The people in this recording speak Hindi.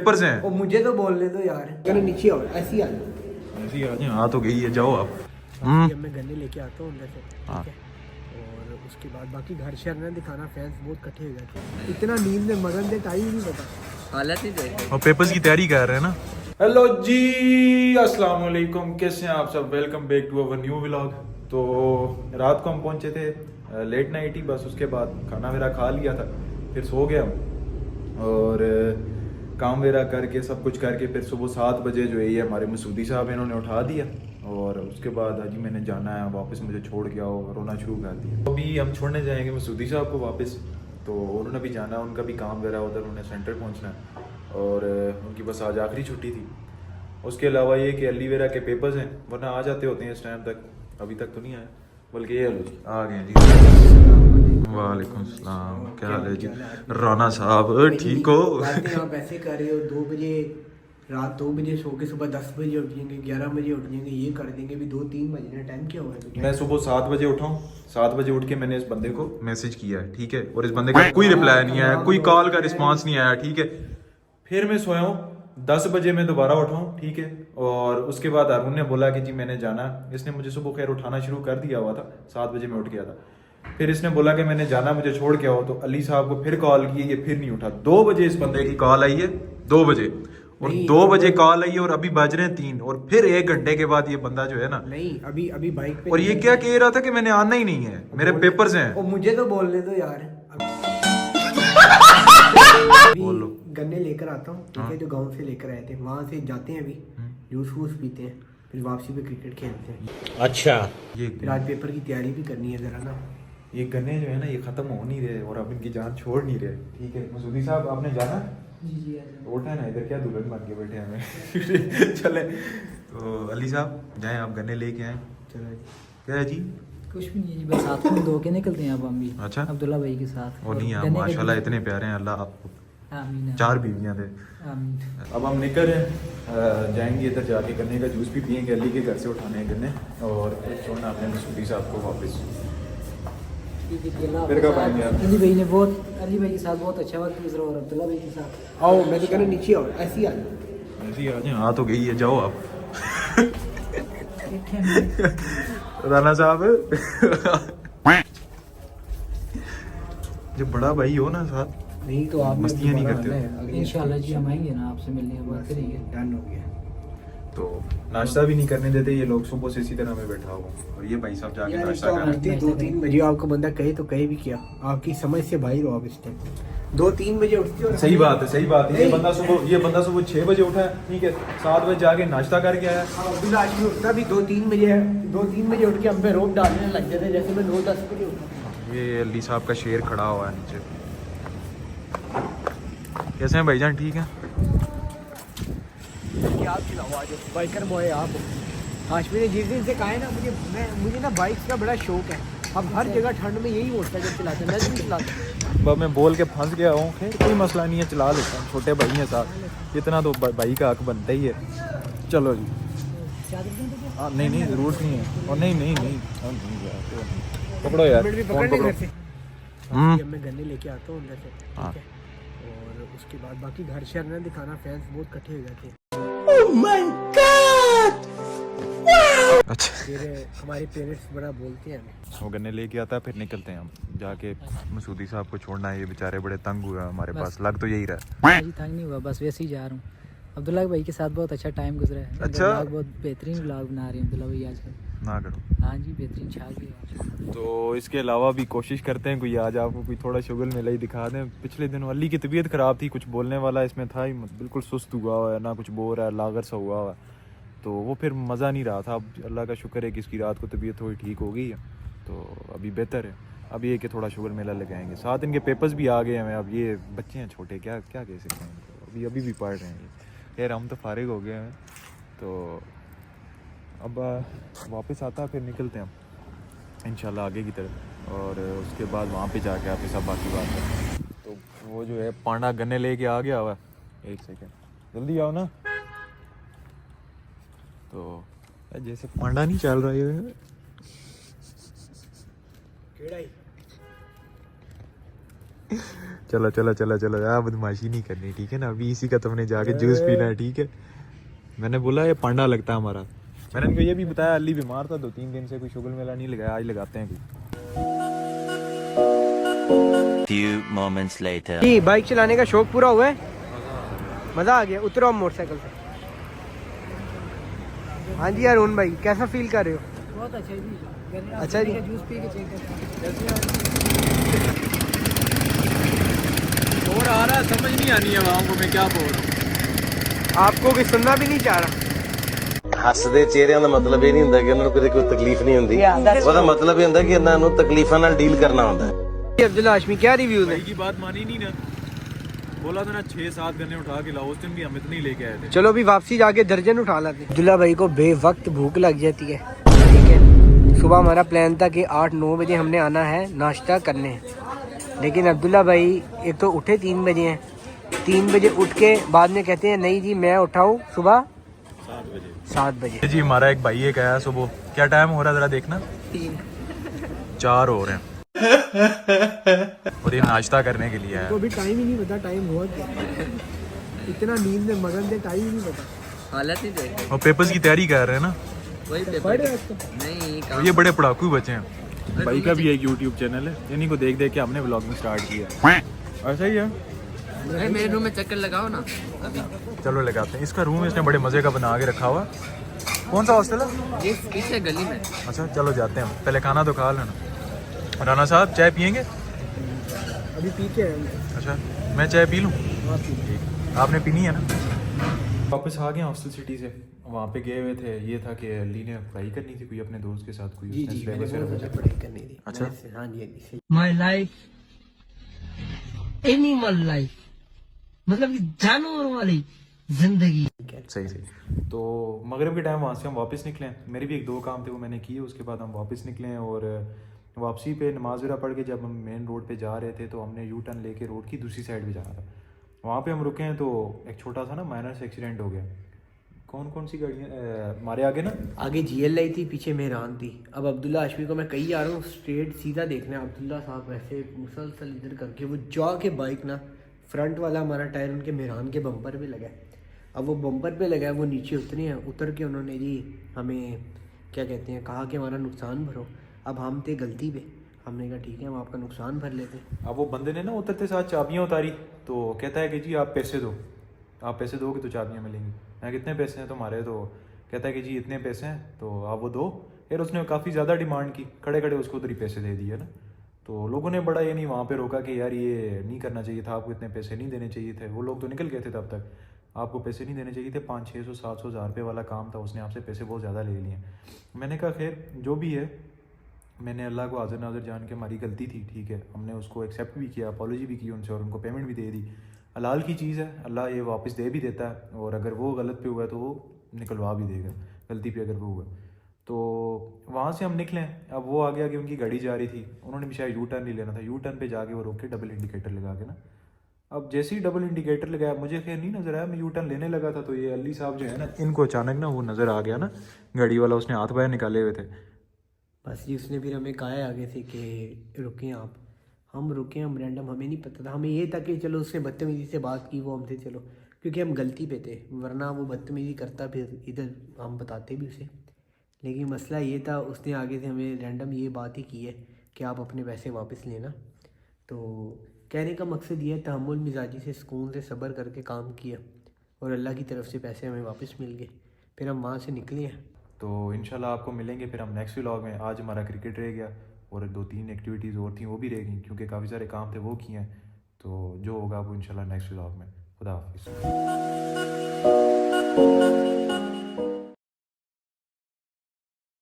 पेपर्स हैं। और मुझे तो बोलने दो यार, अगर नीचे आओ ऐसे ही आ जाओ। ऐसे ही आ जाए। हाँ तो गई है, जाओ आप। अब मैं गन्ने लेके आता हूँ अंदर से, ठीक है। और उसके बाद बाकी घर शहर में दिखाना, फैंस बहुत इकट्ठे हो जाते। इतना नींद में मगन दे टाइम ही नहीं पता, हालत ही देख। और पेपर्स की तैयारी कर रहे हैं ना। हेलो जी, अस्सलाम वालेकुम, कैसे हैं आप सब। Welcome back to our new vlog. तो रात को हम पहुंचे थे लेट नाइट ही, बस उसके बाद खाना वगैरह खा लिया था, फिर सो गया हम। और काम वगैरह करके सब कुछ करके फिर सुबह 7 बजे जो है ये हमारे मसूदी साहब इन्होंने उठा दिया। और उसके बाद अजी मैंने जाना है वापस, मुझे छोड़ के आओ, रोना शुरू कर दिया। तो अभी हम छोड़ने जाएंगे मसूदी साहब को वापस, तो उन्होंने भी जाना है, उनका भी काम वगैरह उधर, उन्हें सेंटर पहुंचना है। और उनकी बस आज आखिरी छुट्टी थी। उसके अलावा ये कि अली वेरा के पेपर्स हैं, वरना आ जाते होते हैं इस टाइम तक, अभी तक तो नहीं आया, बल्कि ये लो जी आ गए जी। वालेकुम सलाम, क्या हाल है जी राना साहब, ठीक हो। आप ऐसे कर रहे हो, 2 बजे रात 2 बजे सो के सुबह 10 बजे उठ जाएंगे, 11 बजे उठ जाएंगे, ये कर देंगे भी 2-3 बजे। टाइम क्या हुआ है? मैं सुबह 7 बजे उठा हूँ, 7 बजे उठ के मैंने इस बंदे को मैसेज किया है, ठीक है। और इस बंदे का कोई रिप्लाई नहीं आया, कोई कॉल का रिस्पांस नहीं आया, ठीक है। फिर मैं सोया हूँ, 10 बजे मैं दोबारा उठा हूँ, ठीक है। और उसके बाद अरुण ने बोला कि जी मैंने जाना, इसने मुझे सुबह खैर उठाना शुरू कर दिया हुआ था, 7 बजे मैं उठ गया था। फिर इसने बोला कि मैंने जाना, मुझे छोड़ के आओ। तो अली साहब को फिर कॉल की, ये फिर नहीं उठा। 2 बजे इस बंदे की कॉल आई है, 2 बजे, और 2 बजे कॉल आई है, और अभी बज रहे हैं 3, और फिर 1 घंटे के बाद ये बंदा जो है ना, नहीं अभी बाइक पे। और ये क्या कह रहा था कि मैंने आना ही नहीं है, मेरे पेपर्स हैं। और मुझे तो बोलने दो यार। बोलो। गन्ने लेकर आता हूँ, ठीक है, जो गांव से लेकर आए थे, वहां से जाते हैं, अभी जूस वूस पीते हैं, फिर वापसी पे क्रिकेट खेलते हैं। अच्छा, ये फिर आज पेपर की तैयारी भी करनी है जरा ना। ये गन्ने जो है ना, ये खत्म हो नहीं रहे और अब इनकी जान छोड़ नहीं रहे, ठीक है। मसूदी साहब आपने जाना जी उठा है ना, इधर क्या दुल्हन बन के बैठे हमें चले। तो अली साहब जाएं, आप गन्ने लेके आए। चलो क्या है जी? कुछ भी नहीं जी, बस साथ में 2 के निकलते हैं अब हम भी। अच्छा, अब्दुल्ला भाई के साथ। वो नहीं, आप गन्ने के माशाल्लाह जूस- इतने प्यारे हैं, अल्लाह आपको आमीन 4 बीवियां दे। आमीन। अब हम निकल रहे हैं, जाएंगे इधर जाके गन्ने का जूस भी पियेंगे, अली के घर से उठाने हैं गन्ने, और फिर छोड़ना अपने मसूदी साहब को वापस। फिर कब आएंगे आप? अली भाई ने अली भाई के साथ बहुत अच्छा वक्त गुजरा, और अब्दुल्ला भाई के साथ। आओ, मैं तो कहना नीचे आओ, ऐसे ही आ जाओ। ऐसे ही आ जाए। हाँ तो गई है, जाओ आप। देखें राना साहब जब बड़ा भाई हो ना साथ, नहीं तो आप मस्तियाँ नहीं करते। इंशाल्लाह जी हम आएंगे ना, आपसे मिलने बात करेंगे। डन हो गया। तो नाश्ता भी नहीं करने देते ये लोग, सुबह से इसी तरह में बैठा हुआ, और ये भाई साहब जाके नाश्ता कर रहे हैं। 2-3 बजे आपको बंदा कहे तो कहे भी क्या, आपकी समझ से बाहर हो आप इस टाइम। 2-3 बजे उठते हो। सही बात है, सही बात है। ये बंदा सुबह 6 बजे उठा है, ठीक है, 7 बजे जाके नाश्ता करके आया। अब्दुल्ला आज भी उठता भी 2-3 बजे है, 2-3 बजे उठ के हम पे रोब डालने लग जाते, जैसे मैं 9-10 बजे उठा। ये अली साहब का शेर खड़ा हुआ है नीचे। कैसे हैं भाईजान, ठीक है? आप खिलाओ, आज बाइकर बॉय आप। हाशमी ने जिस दिन से कहा है ना, मुझे ना बाइक का बड़ा शौक है। अब हर जगह ठंड में यही मोटरसाइकिल चलाते हैं, मैं भी चलाता हूँ। मैं बोल के फंस गया हूँ, खैर कोई मसला नहीं है, चला लेता हूँ, छोटे भाई हैं साथ, इतना तो भाई का हक बनता ही है। चलो जी। हाँ नहीं ज़रूरत नहीं है, और नहीं पकड़ो यार, फोन पकड़ो। अब मैं गन्ने लेके आता हूँ अंदर से, ठीक है। और उसके बाद बाकी घर शहर में दिखाना, फैंस बहुत इकट्ठे हो जाते हैं। अच्छा, फिर हमारे पेरेंट्स बड़ा बोलते हैं हमें। वो गन्ने लेके आता है, फिर निकलते हैं हम जाके मसूदी साहब को छोड़ना है। ये बेचारे बड़े तंग हुए हैं हमारे पास, लग तो यही रहा है। जी तंग नहीं हुआ, बस वैसे ही जा रहा हूँ। अब्दुल्ला भाई के साथ बहुत अच्छा टाइम गुजरा है। अच्छा। व्लॉग बहुत बेहतरीन व्लॉग बना रहे हैं अब्दुल्ला भाई आजकल। ना करो। हाँ जी, बेहतरीन छा गया। तो इसके अलावा भी कोशिश करते हैं कोई आज आपको कोई थोड़ा शुगल मेला ही दिखा दें। पिछले दिनों अली की तबीयत ख़राब थी, कुछ बोलने वाला इसमें था ही, बिल्कुल सुस्त हुआ है, ना कुछ बोल रहा है, लागर सा हुआ है, तो वो फिर मज़ा नहीं रहा था। अब अल्लाह का शुक्र है कि इसकी रात को तबीयत थोड़ी ठीक हो गई है, तो अभी बेहतर है। अब ये कि थोड़ा शुगर मेला लगाएंगे, साथ इनके पेपर्स भी आ गए हैं। अब ये बच्चे हैं छोटे, क्या क्या कह सकते हैं इनको, अभी भी पढ़ रहे हैं। खैर हम तो फारिग हो गए हैं, तो अब वापस आता फिर निकलते हैं हम इंशाल्लाह आगे की तरफ, और उसके बाद वहाँ पे जाके आपके सब बाकी बात करें। तो वो जो है पांडा गन्ने लेके आ गया हुआ, 1 सेकेंड जल्दी आओ ना। तो जैसे पांडा नहीं चल रहा है। चलो चलो चलो चलो यार, बदमाशी नहीं करनी, ठीक है ना। अभी इसी का तुमने जाके जूस पीना है, ठीक है। मैंने बोला ये पांडा लगता है हमारा। मैंने इनको ये भी बताया, अली बीमार था 2-3 दिन से, कोई शुगर मेला नहीं लगाया, आज लगाते हैं कोई। Few moments later. जी बाइक चलाने का शौक पूरा हुआ है, मज़ा आ गया। उतरो हम मोटरसाइकिल से। हाँ जी अरुण भाई, कैसा फील कर रहे हो? बहुत अच्छा जी। अच्छा जी। जूस पी के चेक और आ रहा है, समझ नहीं आनी है वहाँ को मैं क्या बोल रहा हूँ। आपको कोई सुनना भी नहीं चाह रहा। ਹੱਸਦੇ ਚਿਹਰਿਆਂ ਦਾ ਮਤਲਬ ਇਹ ਨਹੀਂ ਹੁੰਦਾ ਕਿ ਉਹਨਾਂ ਨੂੰ ਕਦੇ ਕੋਈ ਤਕਲੀਫ ਨਹੀਂ ਹੁੰਦੀ ਉਹਦਾ ਮਤਲਬ ਇਹ ਹੁੰਦਾ ਕਿ ਇਹਨਾਂ ਨੂੰ ਤਕਲੀਫਾਂ ਨਾਲ ਡੀਲ ਕਰਨਾ ਹੁੰਦਾ ਹੈ। अब्दुल्ला हाशमी क्या रिव्यूज है? भाई की बात मानी नहीं ना, बोला था ना 6-7 गन्ने उठा के लाओ, उस दिन भी हम इतने ही लेके आए थे। चलो अभी वापसी जाके दर्जन उठा लाते हैं। अब्दुल्ला भाई को बेवक्त भूख लग जाती है, ठीक है। सुबह हमारा प्लान था कि 8-9 बजे हमने आना है नाश्ता करने, लेकिन अब्दुल्ला भाई एक तो उठे 3 बजे हैं, 3 बजे उठ के बाद में कहते हैं नहीं जी मैं उठाऊँ सुबह 7 बजे। जी हमारा एक भाई एक आया सुबह, क्या टाइम हो रहा है जरा देखना, 4 हो रहे हैं और ये नाश्ता करने के लिए आया। तो अभी टाइम ही नहीं पता टाइम हुआ क्या, इतना नींद में मगन थे टाइम ही नहीं पता। हालत नहीं देख और पेपर्स की तैयारी कर रहे हैं ना, वही पढ़ रहे हो नहीं और ये बड़े पढ़ाकू बच्चे हैं। भाई का भी एक यूट्यूब चैनल है, इन्हीं को देख देख के हमने व्लॉगिंग स्टार्ट किया। ऐसा ही है, मेरे रूम में चक्कर लगाओ ना अभी। चलो लगाते हैं। इसका रूम इसने बड़े मजे का बना के रखा हुआ। कौन सा हॉस्टल है? ये पीछे गली में। अच्छा चलो जाते हैं, पहले खाना तो खा लेना। राना साहब चाय पियेंगे? अभी पीछे है। अच्छा मैं चाय पी लूँ? आपने पीनी है ना? वापस आ गए हॉस्टल सिटी से, वहाँ पे गए हुए थे। ये था कि अली ने पढ़ाई करनी थी कोई अपने दोस्त के साथ, कोई जी उसने जी मैंने syllabus बहुत वगैरह ज़्यादा पढ़ाई करनी थी। अच्छा। हाँ जी हाँ। माई लाइफ एनिमल लाइफ, मतलब कि जानवरों वाली जिंदगी। सही सही। तो मगरिब के टाइम वहाँ से हम वापस निकले। मेरे भी 1-2 काम थे वो मैंने किए, उसके बाद हम वापस निकले। और वापसी पे नमाज वगैरह पढ़ के जब हम मेन रोड पे जा रहे थे तो हमने यू टर्न लेके रोड की दूसरी साइड पे जाना था। वहाँ पे हम रुके हैं तो एक छोटा सा ना माइनर से एक्सीडेंट हो गया। कौन सी गाड़ियाँ हमारे आगे ना, आगे GL आई थी, पीछे मेहरान थी। अब अब्दुल्ला हाशमी को मैं कहीं आ रहा हूँ स्ट्रेट सीधा देखना है। अब्दुल्ला साहब वैसे मुसलसल इधर करके वो जाके बाइक ना फ्रंट वाला हमारा टायर उनके मेहरान के बम्पर पे लगा है। अब वो बम्पर पे लगा है, वो नीचे उतरे हैं, उतर के उन्होंने जी हमें क्या कहते हैं कहा कि हमारा नुकसान भरो। अब हम थे गलती पे, हमने कहा ठीक है हम आपका नुकसान भर लेते हैं। अब वो बंदे ने ना उतरते साथ चाबियाँ उतारी तो कहता है कि जी आप पैसे दो, आप पैसे दोगे तो चाबियाँ मिलेंगी। मैं कितने पैसे हैं तुम्हारे? तो कहता है कि जी इतने पैसे हैं तो आप वो दो। यार उसने काफ़ी ज़्यादा डिमांड की, खड़े खड़े उसको उधर ही पैसे दे दिए ना। तो लोगों ने बड़ा ये नहीं वहाँ पे रोका कि यार ये नहीं करना चाहिए था, आपको इतने पैसे नहीं देने चाहिए थे। वो लोग तो निकल गए थे तब तक, आपको पैसे नहीं देने चाहिए थे। 500-600-700 रुपये वाला काम था, उसने आपसे पैसे बहुत ज़्यादा ले लिए। मैंने कहा खैर जो भी है, मैंने अल्लाह को हाज़िर नाज़िर जान के हमारी गलती थी, ठीक है। हमने उसको एक्सेप्ट भी किया, अपॉलॉजी भी की उनसे और उनको पेमेंट भी दे दी। हलाल की चीज़ है, अल्लाह ये वापस दे भी देता है। और अगर वो गलत पे हुआ है तो वो निकलवा भी देगा, गलती पे अगर वो हुआ। तो वहाँ से हम निकले। अब वो आ गया कि उनकी गाड़ी जा रही थी, उन्होंने भी शायद यू टर्न नहीं लेना था। यू टर्न पे जाके वो रोक के डबल इंडिकेटर लगा के ना, अब जैसे ही डबल इंडिकेटर लगाया मुझे खैर नहीं नज़र आया, मैं यू टर्न लेने लगा था तो ये अली साहब जो है ना, इनको अचानक ना वो नज़र आ गया ना गाड़ी वाला, उसने हाथ बाहर निकाले हुए थे। बस जी उसने फिर हमें कहा है आगे से कि रुकें आप। हम रुके, हम रैंडम, हमें नहीं पता था। हमें ये था कि चलो उसने बदतमीज़ी से बात की, वो हमसे चलो क्योंकि हम गलती पे थे, वरना वो बदतमीज़ी करता फिर इधर हम बताते भी उसे। लेकिन मसला ये था उसने आगे से हमें रैंडम ये बात ही की है कि आप अपने पैसे वापस लेना। तो कहने का मकसद ये है तहम्मुल मिजाजी से सुकून से सब्र करके काम किया और अल्लाह की तरफ से पैसे हमें वापस मिल गए। फिर हम वहाँ से निकले हैं। तो इंशाल्लाह आपको मिलेंगे फिर हम नेक्स्ट व्लॉग में। आज हमारा क्रिकेट रह गया और 2-3 एक्टिविटीज़ और थी वो भी रह गई क्योंकि काफ़ी सारे काम थे वो किए हैं। तो जो होगा वो इंशाल्लाह नेक्स्ट व्लॉग में। खुदा हाफिज़।